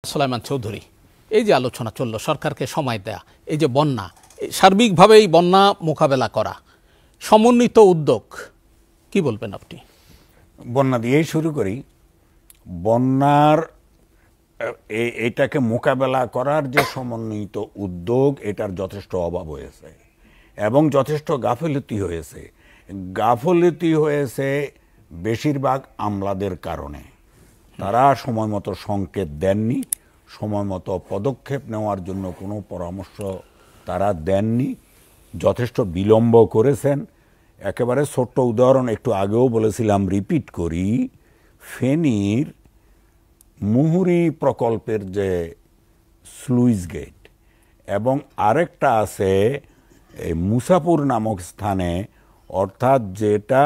সুলাইমান চৌধুরী, এই যে আলোচনা চলল সরকারকে সময় দেয়া, এই যে বন্যা, সার্বিকভাবে এই বন্যা মোকাবেলা করা, সমন্বিত উদ্যোগ, কি বলবেন আপনি? বন্যা দিয়েই শুরু করি। বন্যার এটাকে মোকাবেলা করার যে সমন্বিত উদ্যোগ, এটার যথেষ্ট অভাব হয়েছে এবং যথেষ্ট গাফিলতি হয়েছে। গাফিলতি হয়েছে বেশিরভাগ আমলাদের কারণে। তারা সময় মতো সংকেত দেননি, সময় মতো পদক্ষেপ নেওয়ার জন্য কোনো পরামর্শ তারা দেননি, যথেষ্ট বিলম্ব করেছেন। একেবারে ছোট্ট উদাহরণ একটু আগেও বলেছিলাম, রিপিট করি। ফেনীর মুহুরী প্রকল্পের যে স্লুইস গেট এবং আরেকটা আছে মুসাপুর নামক স্থানে, অর্থাৎ যেটা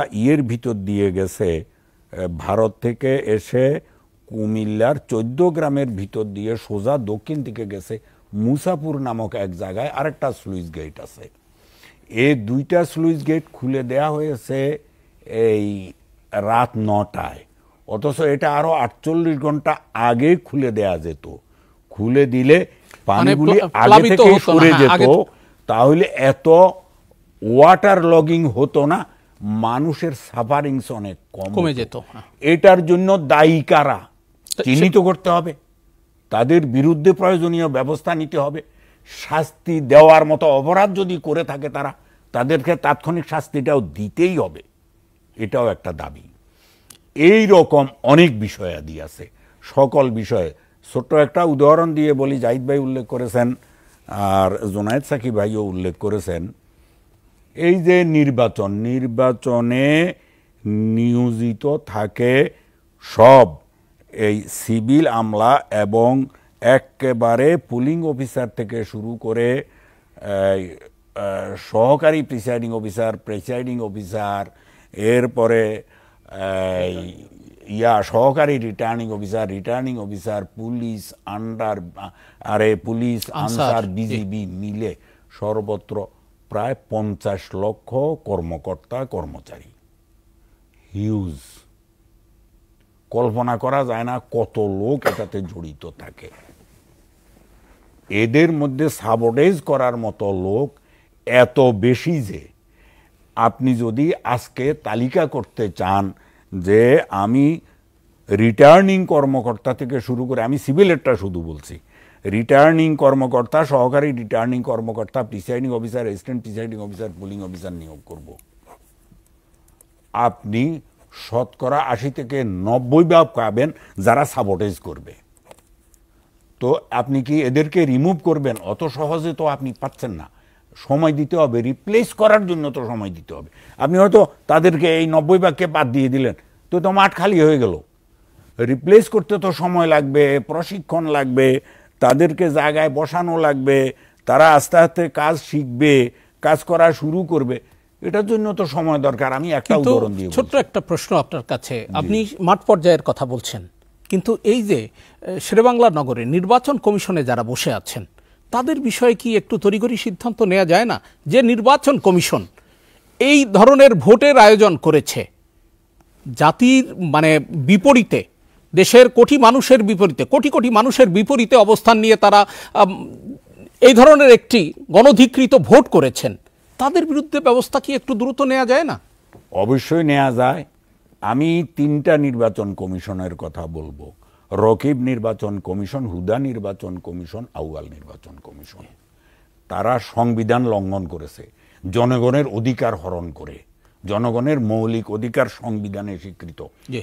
ভিতর দিয়ে গেছে, ভারত থেকে এসে কুমিল্লার 14 গ্রামের ভিতর দিয়ে সোজা দক্ষিণ দিকে গেছে মুসাপুর নামক এক জায়গায় আরেকটা স্লুইস গেট আছে। এই দুইটা স্লুইস গেট খুলে দেয়া হয়েছে এই রাত 9টায়, অথচ এটা আরো 48 ঘন্টা আগে খুলে দেয়া যেত। খুলে দিলে পানিগুলি আগে থেকে সরে যেত, তাহলে এত ওয়াটার লগিং হতো না, মানুষের সাফারিংস অনেক কমে যেত। এটার জন্য দায়ী কারা চিহ্নিত করতে হবে, তাদের বিরুদ্ধে প্রয়োজনীয় ব্যবস্থা নিতে হবে। শাস্তি দেওয়ার মতো অপরাধ যদি করে থাকে তারা, তাদেরকে তাৎক্ষণিক শাস্তিটাও দিতেই হবে, এটাও একটা দাবি। এই রকম অনেক বিষয়াদি আছে, সকল বিষয়ে। ছোট্ট একটা উদাহরণ দিয়ে বলি, জাহিদ ভাই উল্লেখ করেছেন আর জোনায়েদ সাকিব ভাইও উল্লেখ করেছেন। এই যে নির্বাচনে নিয়োজিত থাকে সব এই সিভিল আমলা এবং একেবারে পুলিং অফিসার থেকে শুরু করে সহকারী প্রিসাইডিং অফিসার, এরপরে সহকারী returning officer, police police answer, BGB মিলে সর্বত্র প্রায় 50 লক্ষ কর্মকর্তা কর্মচারী। হিউজ, কল্পনা করা যায় না কত লোক এটাতে জড়িত থাকে। এদের মধ্যে সাবঅর্ডিনেট করার মতো লোক এত বেশি যে আপনি যদি আজকে তালিকা করতে চান যে আমি রিটার্নিং কর্মকর্তা থেকে শুরু করে, আমি সিভিলেরটা শুধু বলছি, রিটার্নিং কর্মকর্তা, সহকারী রিটার্নিং কর্মকর্তা, presiding officer, assistant presiding officer, pulling officer নিয়োগ করব, আপনি শতকরা 80 থেকে 90 ভাগ পাবেন যারা সাবঅর্ডিনেট করবে। তো আপনি কি এদেরকে রিমুভ করবেন? অত সহজে তো আপনি পাচ্ছেন না, সময় দিতে হবে, রিপ্লেস করার জন্য তো সময় দিতে হবে। আপনি হয়তো তাদেরকে এই 90 ভাগকে বাদ দিয়ে দিলেন, তো মাঠ খালি হয়ে গেল। রিপ্লেস করতে তো সময় লাগবে, প্রশিক্ষণ লাগবে, তাদেরকে জায়গায় বসানো লাগবে, তারা আস্তে আস্তে কাজ শিখবে, কাজ করা শুরু করবে, এটার জন্য তো সময় দরকার। আমি একটা উদাহরণ দিয়ে, ছোট্ট একটা প্রশ্ন আপনার কাছে। আপনি মাঠ পর্যায়ের কথা বলছেন, কিন্তু এই যে শেরেবাংলা নগরে নির্বাচন কমিশনে যারা বসে আছেন, তাদের বিষয়ে কি একটু তড়িঘড়ি সিদ্ধান্ত নেওয়া যায় না? যে নির্বাচন কমিশন এই ধরনের ভোটের আয়োজন করেছে, জাতির বিপরীতে, দেশের কোটি কোটি মানুষের বিপরীতে অবস্থান নিয়ে তারা এই ধরনের একটি গণধিকৃত ভোট করেছেন, তাদের বিরুদ্ধে ব্যবস্থা কি একটু দ্রুত নেওয়া যায় না? অবশ্যই নেওয়া যায়। আমি 3টা নির্বাচন কমিশনের কথা বলবো: রকিব নির্বাচন কমিশন, হুদা নির্বাচন কমিশন, আউয়াল নির্বাচন কমিশন। তারা সংবিধান লঙ্ঘন করেছে, জনগণের অধিকার হরণ করে। জনগণের মৌলিক অধিকার সংবিধানে স্বীকৃত,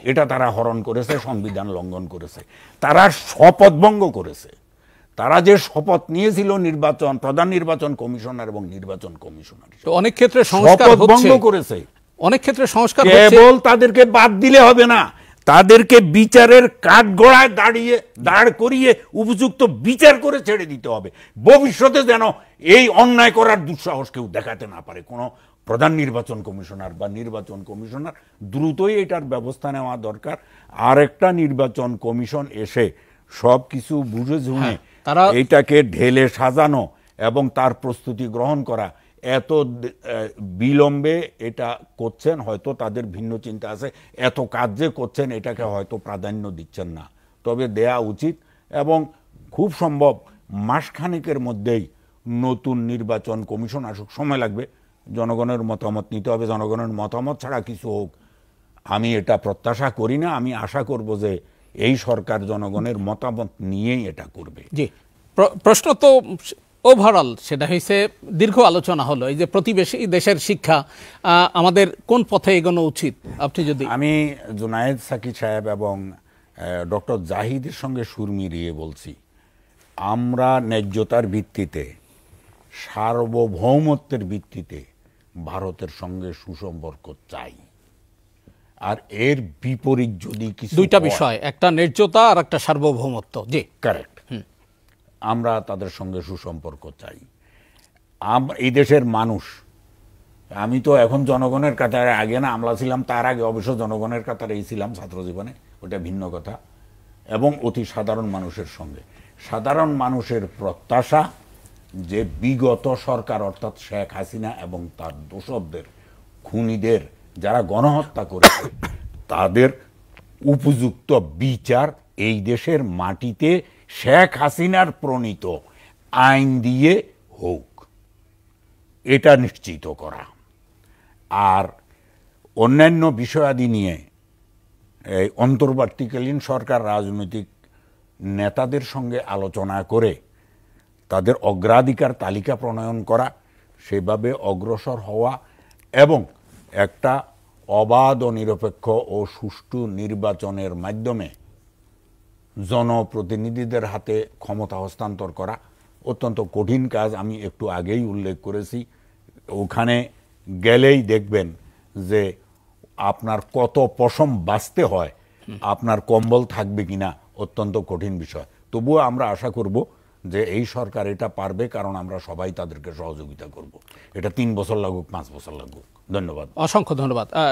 এটা তারা হরণ করেছে, সংবিধান লঙ্ঘন করেছে। তারা শপথ ভঙ্গ করেছে। তারা যে শপথ নিয়েছিল প্রধান নির্বাচন কমিশনার এবং নির্বাচন কমিশনার, অনেক ক্ষেত্রে সংস্কার ভঙ্গ করেছে। অনেক ক্ষেত্রে সংস্কার কেবল তাদেরকে বাদ দিলে হবে না, তাদেরকে বিচারের কাঠগড়ায় দাঁড় করিয়ে উপযুক্ত বিচার করে ছেড়ে দিতে হবে। ভবিষ্যতে যেন এই অন্যায় করার দুঃসাহস কেউ দেখাতে না পারে কোনো প্রধান নির্বাচন কমিশনার বা নির্বাচন কমিশনার। দ্রুতই এটার ব্যবস্থা নেওয়া দরকার। আরেকটা নির্বাচন কমিশন এসে সব কিছু বুঝে শুনে এইটাকে ঢেলে সাজানো এবং তার প্রস্তুতি গ্রহণ করা, এত বিলম্বে এটা করছেন, হয়তো তাদের ভিন্ন চিন্তা আছে। এত কাজ যে করছেন এটাকে হয়তো প্রাধান্য দিচ্ছেন না, তবে দেয়া উচিত। এবং খুব সম্ভব মাসখানেকের মধ্যেই নতুন নির্বাচন কমিশন আসুক, সময় লাগবে, জনগণের মতামত নিতে হবে, জনগণের মতামত ছাড়া কিছু হোক আমি এটা প্রত্যাশা করি না। আমি আশা করব যে এই সরকার জনগণের মতামত নিয়েই এটা করবে। জি, প্রশ্ন তো ওভারঅল সেটা হয়েছে, দীর্ঘ আলোচনা হলো এই যে প্রতিবেশী দেশের শিক্ষা, আমাদের কোন পথে এগোনো উচিত, আপনি যদি। আমি জুনায়েদ সাকি সাহেব এবং ডক্টর জাহিদের সঙ্গে সুর মিলিয়ে বলছি, আমরা ন্যায্যতার ভিত্তিতে, সার্বভৌমত্বের ভিত্তিতে ভারতের সঙ্গে সুসম্পর্ক চাই। আর এর বিপরীত যদি কিছু, দুইটা বিষয়, একটা ন্যায্যতা আর একটা সার্বভৌমত্ব। জি, কারেক্ট, আমরা তাদের সঙ্গে সুসম্পর্ক চাই। এই দেশের মানুষ, আমি তো এখন জনগণের কাতারে, আগে না আমলা ছিলাম, তার আগে অবশ্য জনগণের কাতারেই ছিলাম ছাত্র জীবনে, ওটা ভিন্ন কথা, এবং অতি সাধারণ মানুষের সঙ্গে। সাধারণ মানুষের প্রত্যাশা যে বিগত সরকার অর্থাৎ শেখ হাসিনা এবং তার দোসরদের, খুনিদের যারা গণহত্যা করেছে, তাদের উপযুক্ত বিচার এই দেশের মাটিতে শেখ হাসিনার প্রণীত আইন দিয়ে হোক, এটা নিশ্চিত করা। আর অন্যান্য বিষয়াদি নিয়ে এই অন্তর্বর্তীকালীন সরকার রাজনৈতিক নেতাদের সঙ্গে আলোচনা করে তাদের অগ্রাধিকার তালিকা প্রণয়ন করা, সেভাবে অগ্রসর হওয়া এবং একটা অবাধ ও নিরপেক্ষ ও সুষ্ঠু নির্বাচনের মাধ্যমে জনপ্রতিনিধিদের হাতে ক্ষমতা হস্তান্তর করা অত্যন্ত কঠিন কাজ। আমি একটু আগেই উল্লেখ করেছি, ওখানে গেলেই দেখবেন যে আপনার কত পশম বাঁচতে হয়, আপনার কম্বল থাকবে কিনা, অত্যন্ত কঠিন বিষয়। তবুও আমরা আশা করব যে এই সরকার এটা পারবে, কারণ আমরা সবাই তাদেরকে সহযোগিতা করব। এটা 3 বছর লাগুক, 5 বছর লাগুক। ধন্যবাদ, অসংখ্য ধন্যবাদ।